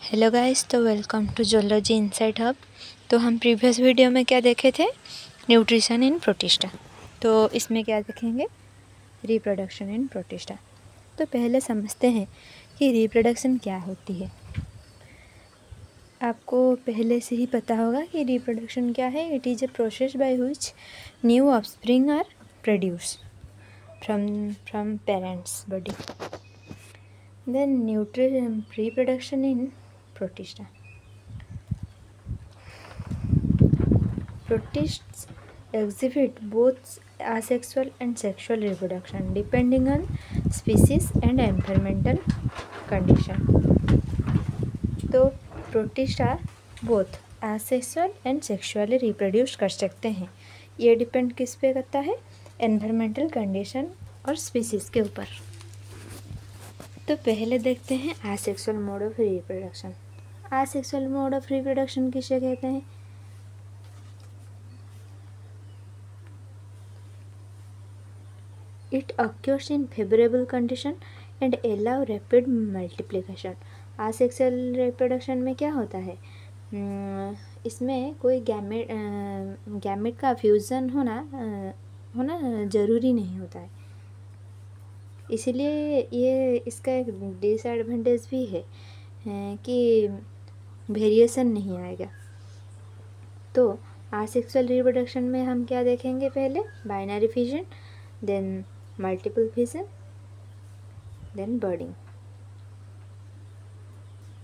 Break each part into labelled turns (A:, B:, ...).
A: Hello guys, तो welcome to zoology insight hub. तो हम प्रीवियस वीडियो में क्या देखे थे, न्यूट्रिशन इन प्रोटिस्टा। तो इसमें क्या देखेंगे, रिप्रोडक्शन इन प्रोटिस्टा। तो पहले समझते हैं कि रिप्रोडक्शन क्या होती है। आपको पहले से ही पता होगा कि रिप्रोडक्शन क्या है। It is a process by which new offspring are produce from parents body. Then reproduction in protista. Protists exhibit both asexual and sexual reproduction depending on species and environmental condition. तो protista both asexual and sexually reproduce कर सकते हैं। ये depend किस पे करता है, environmental condition और स्पीसीज के ऊपर। तो पहले देखते हैं asexual mode of reproduction. asexual mode of reproduction किसे कहते हैं? It occurs in favorable condition and allow rapid multiplication. Asexual reproduction में क्या होता है, इसमें कोई गैमेट का फ्यूज़न होना ज़रूरी नहीं होता है। इसलिए ये इसका एक डिसएडवांटेज भी है कि वेरिएशन नहीं आएगा। तो आसेक्सुअल रिप्रोडक्शन में हम क्या देखेंगे, पहले binary fission, then multiple fission, then budding,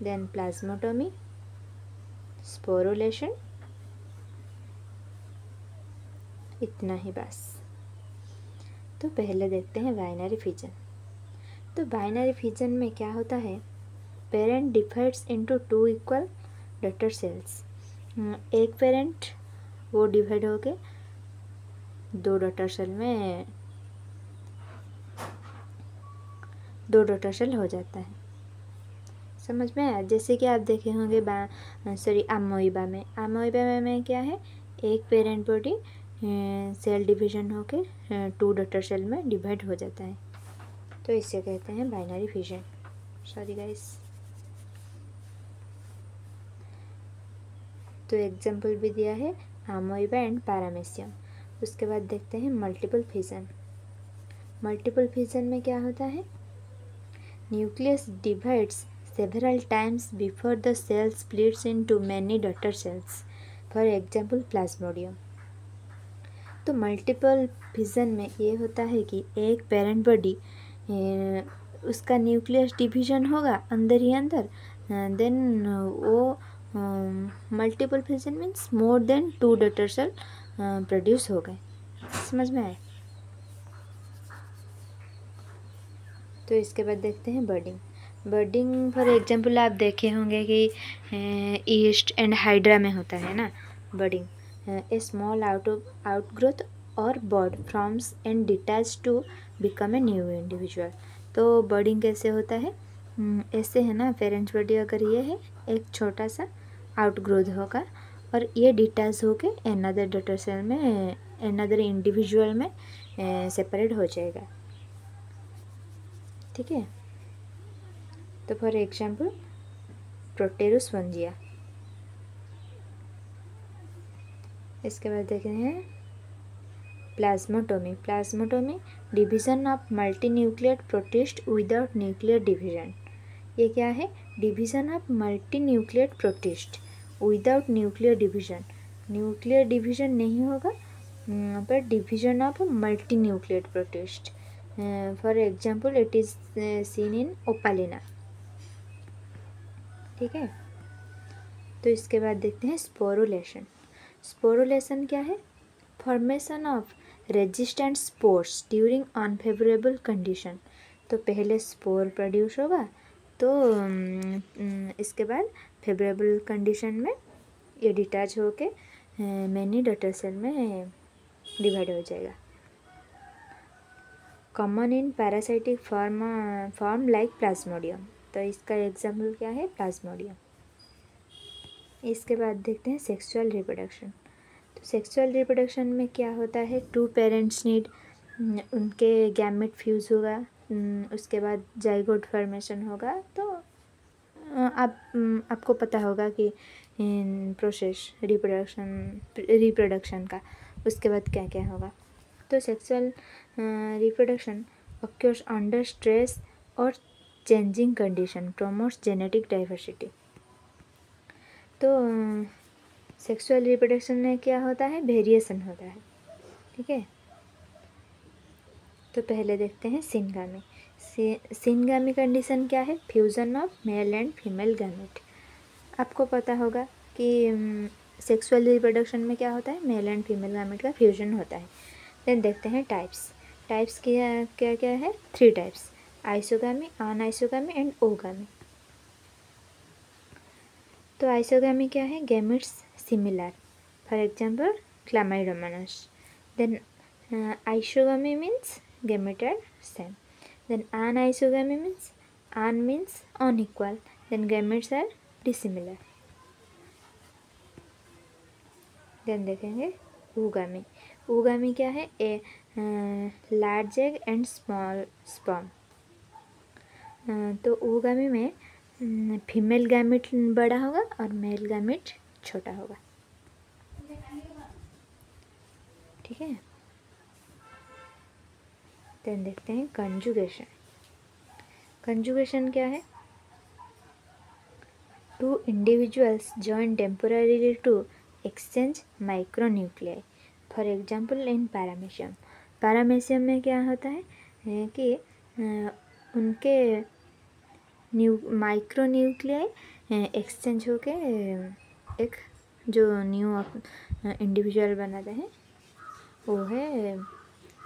A: then plasmatomy, sporulation, इतना ही बस। तो पहले देखते हैं बाइनरी फिजन। तो बाइनरी फिजन में क्या होता है, parent divides into 2 equal daughter cells. एक पेरेंट वो डिवाइड होके 2 डॉटर सेल में 2 डॉटर सेल हो जाता है। समझ में आया? जैसे कि आप देखे होंगे अमोइबा में क्या है, एक पेरेंट बॉडी सेल डिवीजन होके 2 डॉटर सेल में डिवाइड हो जाता है। तो इसे कहते हैं बाइनरी फिजन। Sorry guys. तो एग्जाम्पल भी दिया है अमोइबा एंड पैरामेसियम। उसके बाद देखते हैं मल्टीपल फिजन। मल्टीपल फिजन में क्या होता है, nucleus divides several times before the cell splits into many daughter cells. For example, plasmodium. तो मल्टीपल फिजन में ये होता है कि एक पेरेंट बॉडी उसका न्यूक्लियस डिवीजन होगा अंदर ही अंदर, देन वो multiple fission means more than 2 daughter cell produce हो गए। समझ में आए? तो इसके बाद देखते हैं बर्डिंग फॉर एग्जाम्पल आप देखे होंगे कि ईस्ट एंड हाइड्रा में होता है ना budding. A small outgrowth or bud forms and detach to become a new individual. तो बर्डिंग कैसे होता है, ऐसे है ना, पेरेंट्स बॉडी अगर ये है, एक छोटा सा आउटग्रोथ होगा और ये डिटैच होके अनदर डॉटर सेल में, अनदर इंडिविजुअल में सेपरेट हो जाएगा। ठीक है। तो फॉर एग्जाम्पल प्रोटेरोस्पंजिया। इसके बाद देखते हैं plasmotomy division of multi nuclear protist without nuclear division. ये क्या है, division of multi nuclear protist without nuclear division. Nuclear division नहीं होगा पर division of multi nuclear protist. For example it is seen in Opalina. ठीक है। तो इसके बाद देखते हैं स्पोरुलेशन क्या है, formation of resistant spores during unfavourable condition. तो पहले स्पोर प्रोड्यूस होगा, तो इसके बाद फेवरेबल कंडीशन में ये डिटैच होके मैनी डॉटर सेल में डिवाइड हो जाएगा। Common in parasitic form like Plasmodium. तो इसका एग्जाम्पल क्या है, प्लाज्मोडियम। इसके बाद देखते हैं सेक्सुअल रिप्रोडक्शन। तो सेक्सुअल रिप्रोडक्शन में क्या होता है, 2 पेरेंट्स नीड, उनके गैमेट फ्यूज़ होगा, उसके बाद जाइगोट फॉर्मेशन होगा, तो आपको पता होगा कि प्रोसेस रिप्रोडक्शन का, उसके बाद क्या क्या होगा। तो sexual reproduction occurs under stress और changing condition, promotes genetic diversity. तो सेक्सुअल रिप्रोडक्शन में क्या होता है, वेरिएशन होता है, ठीक है। तो पहले देखते हैं सिनगामी। सिनगामी कंडीशन क्या है, fusion of male and female gamete. आपको पता होगा कि सेक्सुअल रिप्रोडक्शन में क्या होता है, मेल एंड फीमेल गैमेट का फ्यूजन होता है। देन देखते हैं टाइप्स क्या क्या क्या है, 3 types, isogamy, anisogamy and oogamy. तो आइसोगामी क्या है, gametes similar, for example Chlamydomonas. Then isogamy means gamete are same. Then anisogamy means unequal, then gametes are dissimilar. Then देखेंगे ओगामी। ओगामी क्या है, a large egg and small sperm. तो oogamy में female gamete बड़ा होगा और male gamete छोटा होगा, ठीक है। देन देखते हैं कंजुगेशन। कंजुगेशन क्या है, two individuals join temporarily to exchange micronuclei, for example in paramecium. Paramecium में क्या होता है कि उनके माइक्रोन्यूक्लियाई एक्सचेंज होके एक जो न्यू इंडिविजुअल बनाते हैं वो है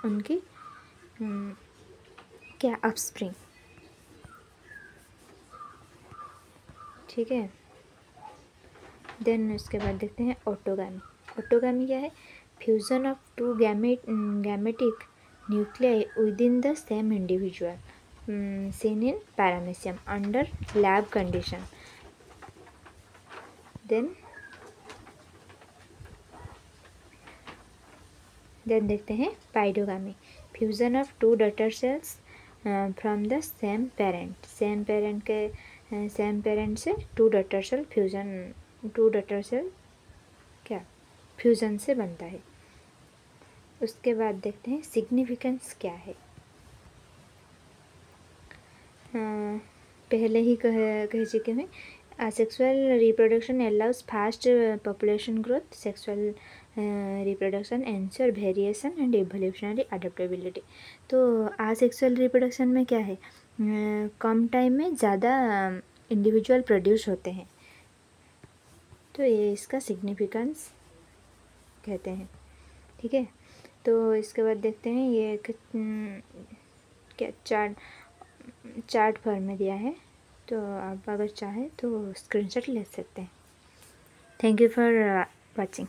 A: उनकी क्या अपस्प्रिंग, ठीक है। देन उसके बाद देखते हैं ऑटोगामी। ऑटोगामी क्या है, fusion of two gametic nuclei within the same individual, seen in paramecium under lab condition. Then देखते हैं paedogamy, fusion of two daughter cells from the same parent. Same parent से two daughter cell क्या fusion से बनता है। उसके बाद देखते हैं सिग्निफिकेंस क्या है। पहले ही कह चुके हैं, sexual reproduction allows fast population growth, sexual reproduction ensure variation and evolutionary adaptability. तो आसेक्सुअल रिप्रोडक्शन में क्या है, कम टाइम में ज़्यादा इंडिविजुअल प्रोड्यूस होते हैं, तो ये इसका सिग्निफिकेंस कहते हैं, ठीक है। तो इसके बाद देखते हैं ये क्या चार्ट फॉर्म में दिया है, तो आप अगर चाहें तो स्क्रीनशॉट ले सकते हैं। Thank you for watching.